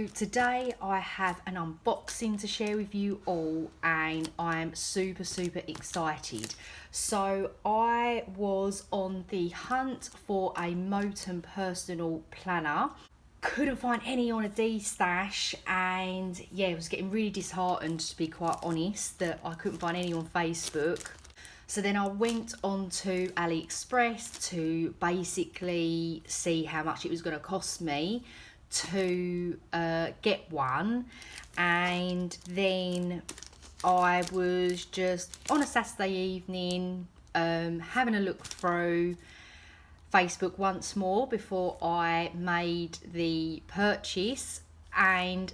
So today I have an unboxing to share with you all, and I'm super excited. So I was on the hunt for a Moterm personal planner. Couldn't find any on a D-stash, and yeah, I was getting really disheartened, to be quite honest, that I couldn't find any on Facebook. So then I went on to AliExpress to basically see how much it was going to cost me to get one. And then I was just on a Saturday evening having a look through Facebook once more before I made the purchase, and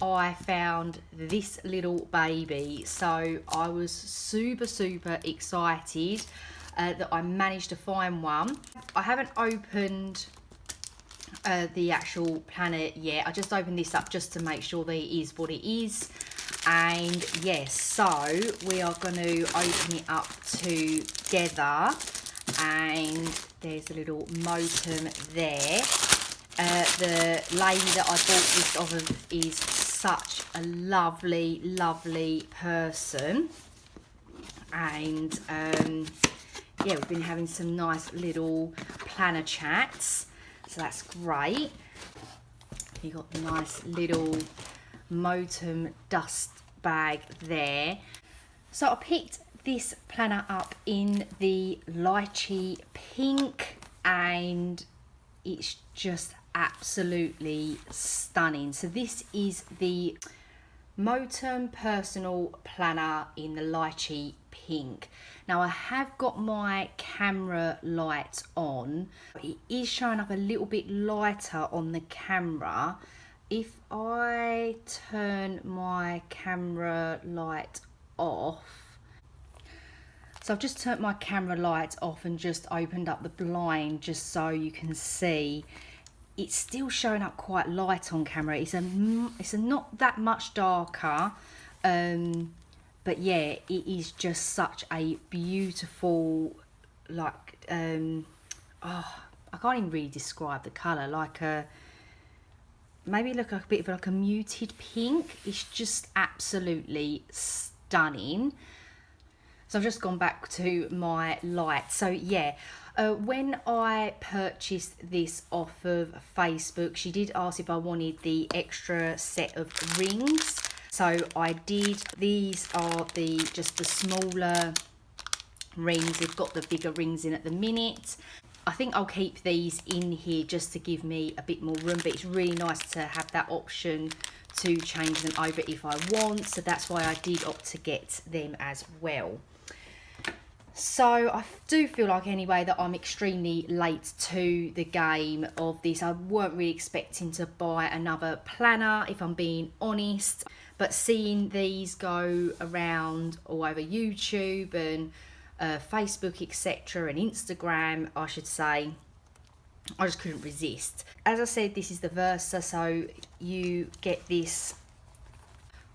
I found this little baby. So I was super excited that I managed to find one. I haven't opened the actual planner yet. I just opened this up just to make sure that it is what it is. And yes, so we are going to open it up together. And there's a little Moterm there. The lady that I bought this off of is such a lovely person. And yeah, we've been having some nice little planner chats. So that's great. You got the nice little Moterm dust bag there. So I picked this planner up in the lychee pink, and it's just absolutely stunning. So this is the Moterm personal planner in the lychee pink. Now I have got my camera light on. It is showing up a little bit lighter on the camera. If I turn my camera light off, so I've just turned my camera light off and just opened up the blind just so you can see. It's still showing up quite light on camera. It's a not that much darker, but yeah, it is just such a beautiful, like, oh, I can't even really describe the colour. Like maybe look like a bit of like a muted pink. It's just absolutely stunning. So I've just gone back to my light. So yeah, when I purchased this off of Facebook, she did ask if I wanted the extra set of rings. So I did. These are just the smaller rings. They've got the bigger rings in at the minute. I think I'll keep these in here just to give me a bit more room, but it's really nice to have that option to change them over if I want. So that's why I did opt to get them as well. So I do feel like anyway that I'm extremely late to the game of this. I weren't really expecting to buy another planner, if I'm being honest. But seeing these go around all over YouTube and Facebook, etc., and Instagram, I should say, I just couldn't resist. As I said, this is the Versa, so you get this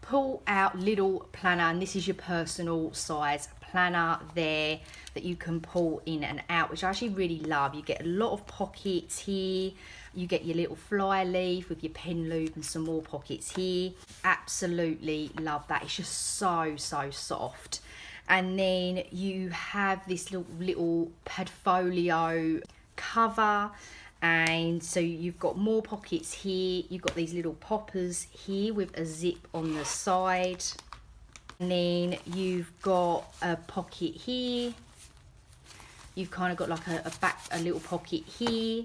pull out little planner, and this is your personal size planner there that you can pull in and out, which I actually really love. You get a lot of pockets here. You get your little fly leaf with your pen loop and some more pockets here. Absolutely love that. It's just so soft. And then you have this little portfolio cover, and so you've got more pockets here. You've got these little poppers here with a zip on the side, and then you've got a pocket here. You've kind of got like a little pocket here.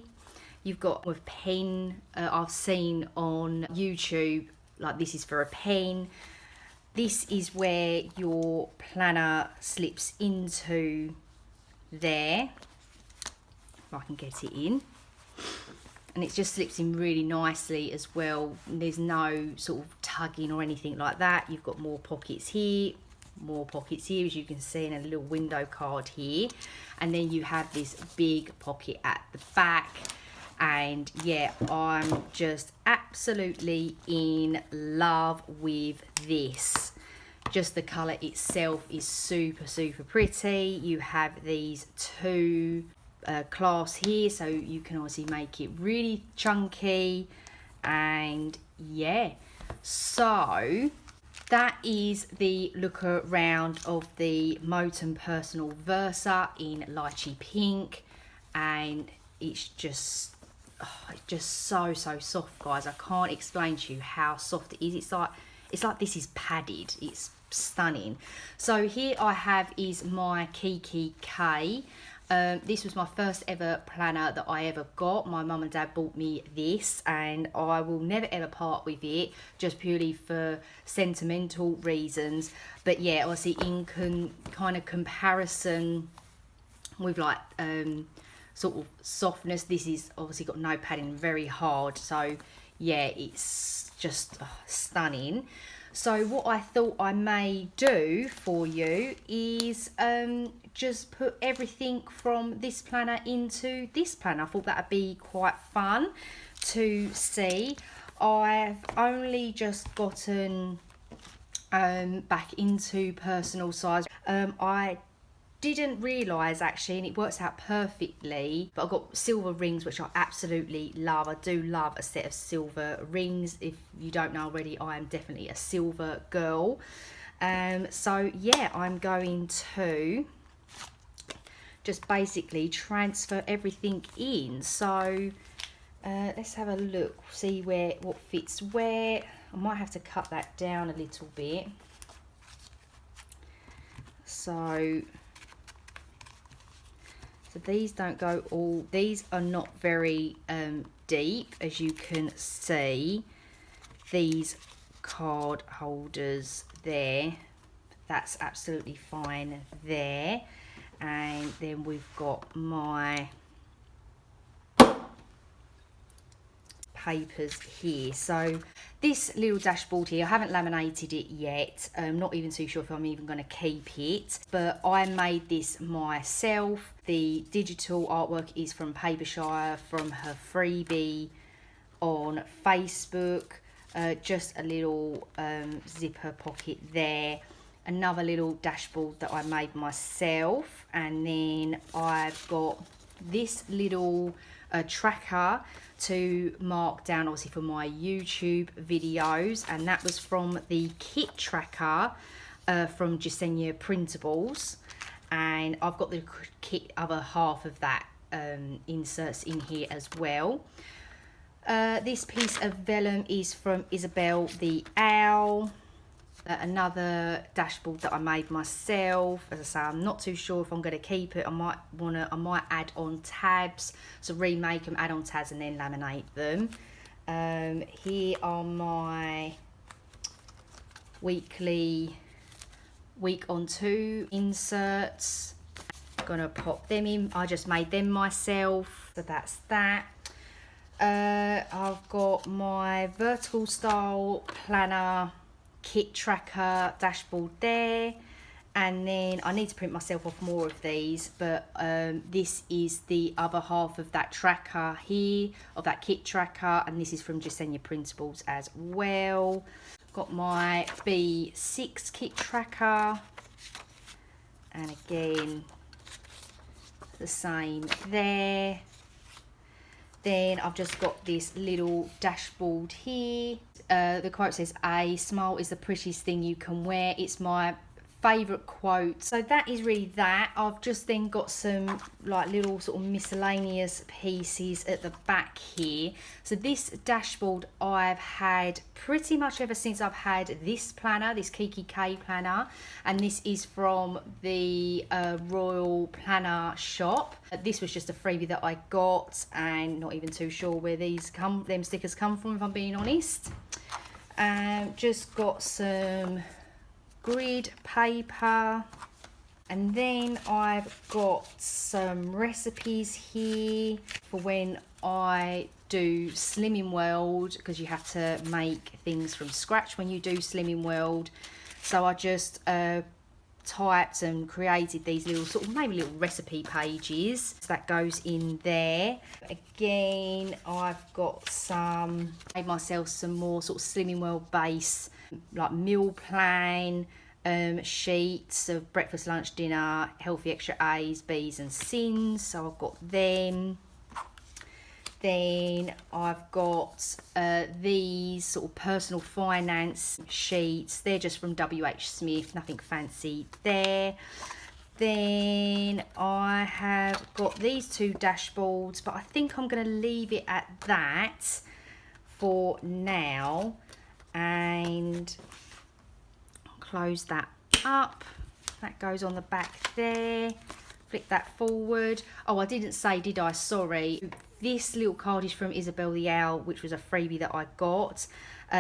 You've got with pen. I've seen on YouTube, like this is for a pen. This is where your planner slips into there. If I can get it in. And it just slips in really nicely as well. There's no sort of tugging or anything like that. You've got more pockets here, as you can see, and a little window card here. And then you have this big pocket at the back. And yeah, I'm just absolutely in love with this. Just the colour itself is super pretty. You have these two clasps here, so you can obviously make it really chunky, and yeah, so that is the look around of the Moterm Personal Versa in lychee pink, and it's just so soft, guys. I can't explain to you how soft it is. It's like this is padded. It's stunning. So here I have is my Kiki K. This was my first ever planner that I ever got. My mum and dad bought me this, and I will never ever part with it, just purely for sentimental reasons. But yeah, obviously in kind of comparison with like sort of softness, this is obviously got no padding, very hard. So yeah, it's just stunning. So what I thought I may do for you is just put everything from this planner into this planner. I thought that would be quite fun to see. I've only just gotten back into personal size. I didn't realise actually, and it works out perfectly, but I've got silver rings, which I absolutely love. I do love a set of silver rings. If you don't know already, I am definitely a silver girl. So yeah, I'm going to just basically transfer everything in. So let's have a look, see what fits where. I might have to cut that down a little bit. So these don't go all, these are not very deep, as you can see. These card holders there, that's absolutely fine there. And then we've got my papers here. So this little dashboard here, I haven't laminated it yet. I'm not even too sure if I'm even going to keep it, but I made this myself. The digital artwork is from Papershire, from her freebie on Facebook. Just a little zipper pocket there. Another little dashboard that I made myself, and then I've got this little tracker to mark down obviously for my YouTube videos, and that was from the kit tracker from Jasenia Printables, and I've got the kit other half of that inserts in here as well. This piece of vellum is from Isabel the Owl. Another dashboard that I made myself. As I say, I'm not too sure if I'm going to keep it. I might add on tabs, so remake them, add on tabs, and then laminate them. Here are my weekly week on two inserts. Gonna pop them in. I just made them myself, so that's that. I've got my vertical style planner kit tracker dashboard there, and then I need to print myself off more of these, but this is the other half of that tracker here, of that kit tracker, and this is from Jasenia Printables as well. Got my B6 kit tracker, and again the same there. Then I've just got this little dashboard here. The quote says, "A smile is the prettiest thing you can wear." It's my favourite quote. So that is really that. I've just then got some like little sort of miscellaneous pieces at the back here. So this dashboard I've had pretty much ever since I've had this planner, this Kiki K planner, and this is from the Royal Planner shop. This was just a freebie that I got, and not even too sure where them stickers come from, if I'm being honest. Just got some grid paper, and then I've got some recipes here for when I do Slimming World, because you have to make things from scratch when you do Slimming World. So I just typed and created these little sort of maybe little recipe pages, so that goes in there. Again, I've got made myself some more sort of Slimming World base like meal plan sheets of breakfast, lunch, dinner, healthy extra A's, B's and C's. So I've got them. Then I've got these sort of personal finance sheets. They're just from WH Smith, nothing fancy there. Then I have got these two dashboards, but I think I'm going to leave it at that for now. And close that up. That goes on the back there. Flip that forward. Oh, I didn't say, did I? Sorry. This little card is from Isabel the Owl, which was a freebie that I got.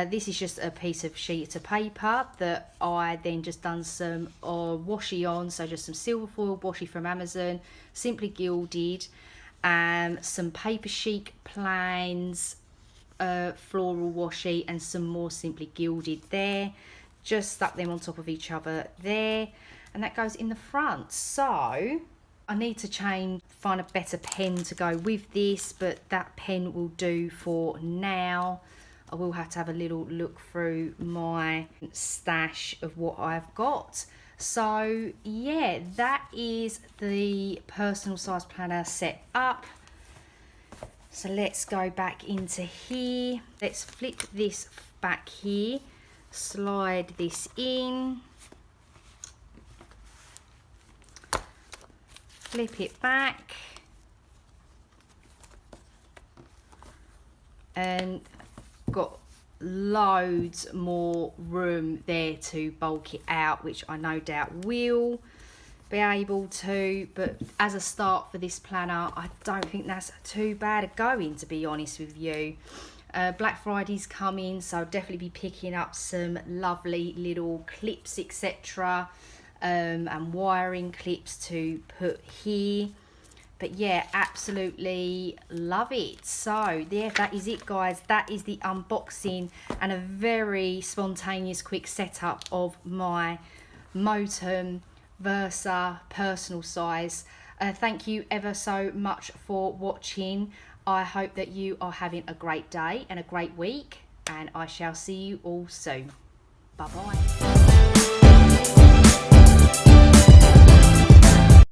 This is just a piece of sheet of paper that I then just done some washi on. So just some silver foil washi from Amazon, simply gilded. Some paper chic planes, floral washi, and some more simply gilded there. Just stuck them on top of each other there. And that goes in the front. So I need to find a better pen to go with this, but that pen will do for now. I will have to have a little look through my stash of what I've got. So yeah, that is the personal size planner set up. So let's go back into here. Let's flip this back here, slide this in, flip it back, and got loads more room there to bulk it out, which I no doubt will be able to. But as a start for this planner, I don't think that's too bad a going, to be honest with you. Black Friday's coming, so I'll definitely be picking up some lovely little clips, etc. And wiring clips to put here. But yeah, absolutely love it. So yeah, that is it, guys. That is the unboxing and a very spontaneous quick setup of my Moterm Versa personal size. Thank you ever so much for watching. I hope that you are having a great day and a great week, and I shall see you all soon. Bye bye.